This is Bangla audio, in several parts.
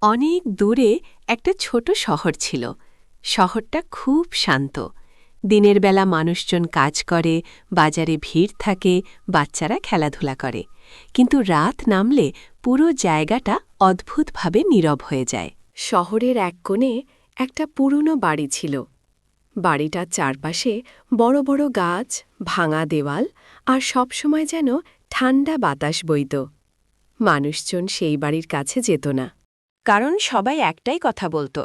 অনেক দূরে একটা ছোট শহর ছিল। শহরটা খুব শান্ত। দিনের বেলা মানুষজন কাজ করে, বাজারে ভিড় থাকে, বাচ্চারা খেলাধুলা করে। কিন্তু রাত নামলে পুরো জায়গাটা অদ্ভুতভাবে নীরব হয়ে যায়। শহরের এক কোণে একটা পুরনো বাড়ি ছিল। বাড়িটার চারপাশে বড় বড় গাছ, ভাঙা দেওয়াল আর সবসময় যেন ঠান্ডা বাতাস বইত। মানুষজন সেই বাড়ির কাছে যেত না, কারণ সবাই একটাই কথা বলতো।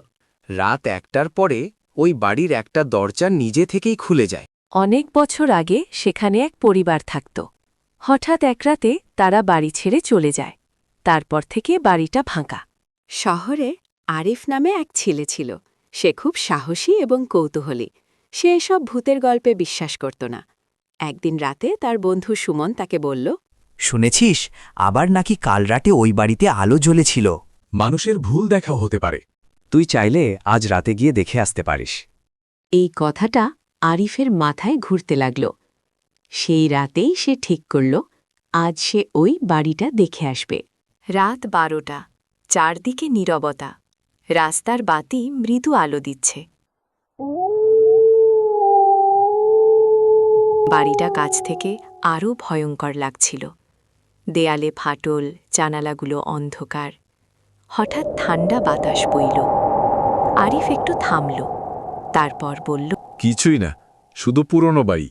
রাত ১টার পরে ওই বাড়ির একটা দরজা নিজে থেকেই খুলে যায়। অনেক বছর আগে সেখানে এক পরিবার থাকত। হঠাৎ এক রাতে তারা বাড়ি ছেড়ে চলে যায়। তারপর থেকে বাড়িটা ভাঙা। শহরে আরিফ নামে এক ছেলে ছিল। সে খুব সাহসী এবং কৌতূহলী। সে এসব ভূতের গল্পে বিশ্বাস করত না। একদিন রাতে তার বন্ধু সুমন তাকে বলল, শুনেছিস আবার নাকি কাল রাতে ওই বাড়িতে আলো জ্বলেছিল। মানুষের ভুল দেখাও হতে পারে। তুই চাইলে আজ রাতে গিয়ে দেখে আসতে পারিস। এই কথাটা আরিফের মাথায় ঘুরতে লাগল। সেই রাতেই সে ঠিক করল, আজ সে ওই বাড়িটা দেখে আসবে। রাত ১২টা, চারদিকে নীরবতা। রাস্তার বাতি মৃদু আলো দিচ্ছে। বাড়িটা কাছ থেকে আরও ভয়ঙ্কর লাগছিল। দেয়ালে ফাটল, জানালাগুলো অন্ধকার। হঠাৎ ঠান্ডা বাতাস বইল। আরিফ একটু থামল, তারপর বলল, কিছুই না, শুধু পুরনো বাড়ি।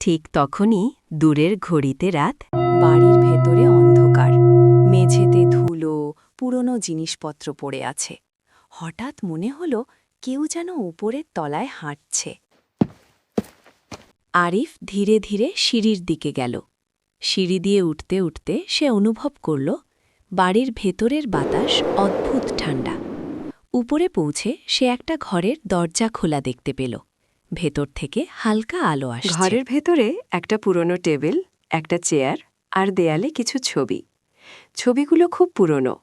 ঠিক তখনই দূরের ঘড়িতে রাত। বাড়ির ভেতরে অন্ধকার। মেঝেতে ধুলো, পুরনো জিনিসপত্র পড়ে আছে। হঠাৎ মনে হল কেউ যেন উপরের তলায় হাঁটছে। আরিফ ধীরে ধীরে সিঁড়ির দিকে গেল। সিঁড়ি দিয়ে উঠতে উঠতে সে অনুভব করল বাড়ির ভেতরের বাতাস অদ্ভুত ঠান্ডা। উপরে পৌঁছে সে একটা ঘরের দরজা খোলা দেখতে পেল। ভেতর থেকে হালকা আলো আসছে। ঘরের ভেতরে একটা পুরনো টেবিল, একটা চেয়ার আর দেয়ালে কিছু ছবি। ছবিগুলো খুব পুরনো।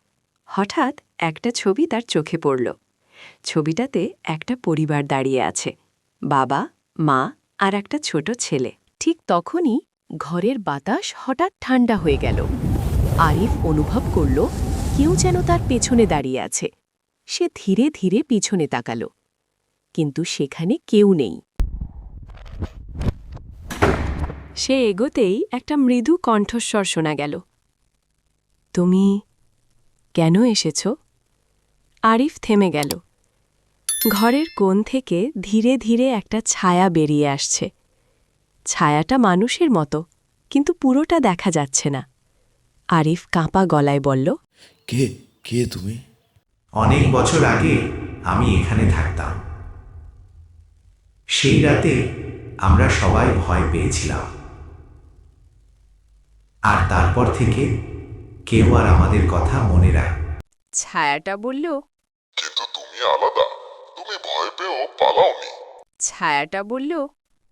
হঠাৎ একটা ছবি তার চোখে পড়ল। ছবিটাতে একটা পরিবার দাঁড়িয়ে আছে, বাবা, মা আর একটা ছোট ছেলে। ঠিক তখনই ঘরের বাতাস হঠাৎ ঠান্ডা হয়ে গেল। আরিফ অনুভব করল কেউ যেন তার পেছনে দাঁড়িয়ে আছে। সে ধীরে ধীরে পিছনে তাকাল, কিন্তু সেখানে কেউ নেই। সে এগোতেই একটা মৃদু কণ্ঠস্বর শোনা গেল, তুমি কেন এসেছ? আরিফ থেমে গেল। ঘরের কোণ থেকে ধীরে ধীরে একটা ছায়া বেরিয়ে আসছে। ছায়াটা মানুষের মতো, কিন্তু পুরোটা দেখা যাচ্ছে না। আরিফ কাঁপা গলায় বলল, কে কে তুমি? অনেক বছর আগে আমি এখানে থাকতাম। সেই রাতে আমরা সবাই ভয় পেয়েছিলাম, আর তারপর থেকে কেউ আর আমাদের কথা মনে রাখে। ছায়াটা বলল, কিন্তু তুমি আলাদা, তুমি ভয় পেয়েও পালাওনি। ছায়াটা বলল,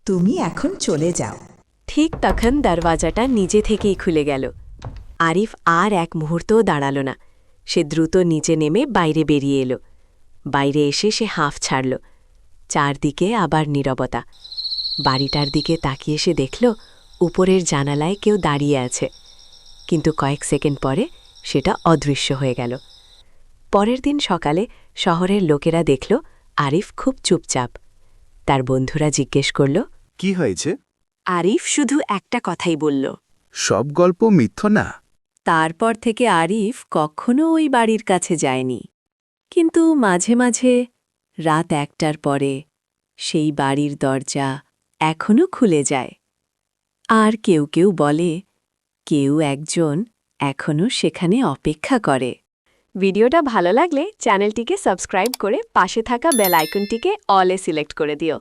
তুমি এখন চলে যাও। ঠিক তখন দরওয়াজাটা নিজে থেকেই খুলে গেল। আরিফ আর এক মুহূর্তও দাঁড়াল না। সে দ্রুত নিচে নেমে বাইরে বেরিয়ে এলো। বাইরে এসে সে হাঁফ ছাড়ল। চারদিকে আবার নীরবতা। বাড়িটার দিকে তাকিয়ে সে দেখল উপরের জানালায় কেউ দাঁড়িয়ে আছে, কিন্তু কয়েক সেকেন্ড পরে সেটা অদৃশ্য হয়ে গেল। পরের দিন সকালে শহরের লোকেরা দেখল আরিফ খুব চুপচাপ। তার বন্ধুরা জিজ্ঞেস করল, কি হয়েছে? আরিফ শুধু একটা কথাই বলল, সব গল্প মিথ্য না। তারপর থেকে আরিফ কখনো ওই বাড়ির কাছে যায়নি। কিন্তু মাঝে মাঝে রাত ১টার পরে সেই বাড়ির দরজা এখনো খুলে যায়। আর কেউ কেউ বলে কেউ একজন এখনো সেখানে অপেক্ষা করে। ভিডিওটা ভালো লাগলে চ্যানেলটিকে সাবস্ক্রাইব করে পাশে থাকা বেল আইকনটিকে অলে সিলেক্ট করে দিও।